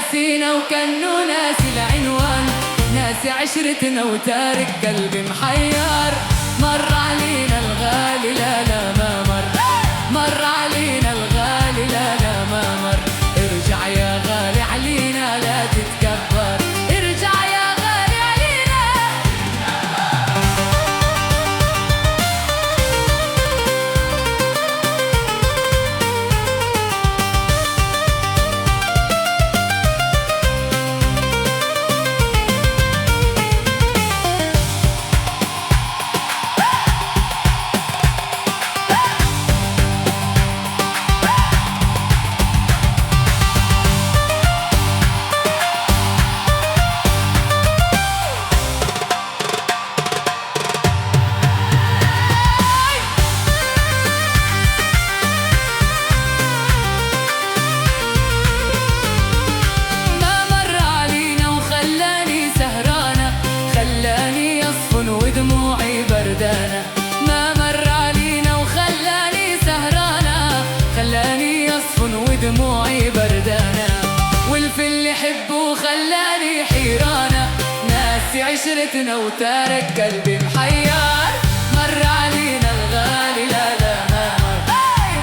ناسينا وكأنه ناسي العنوان، ناسي عشرتنا وتارك قلبي محير. مر علينا الغالي لا لا ما مر، مر علينا الغالي لا لا ما مر. ارجع يا غالي علينا لا تتكبر، ارجع يا غالي علينا. ودموعي بردانة، ما مر علينا وخلاني سهرانة، خلاني يصفن ودموعي بردانة. والفل حبه خلاني حيرانة، ناسي عشرتنا وتارك قلبي محير. مر علينا الغالي لا لا ما مر،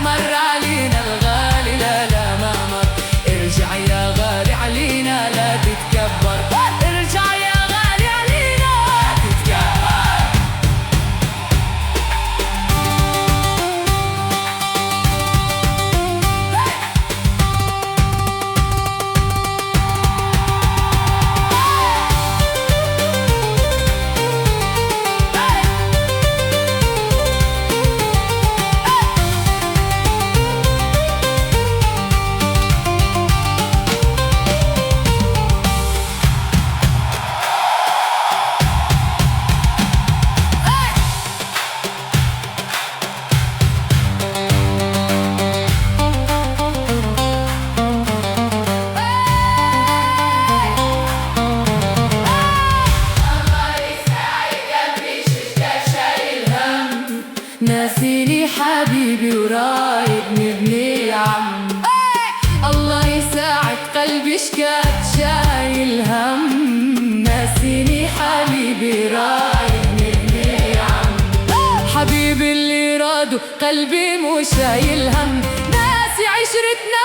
مر علينا الغالي لا لا ما مر. ارجع يا غالي علينا لا تتكبر، ارجع يا غالي علينا لا تتكبر. ناسيني حبيبي ورايدني ابني عم، الله يساعد قلبي شكات شايل هم. ناسيني حبيبي رايدني ابني عم، حبيبي اللي راده قلبي مو شايل هم. ناسي عشرتنا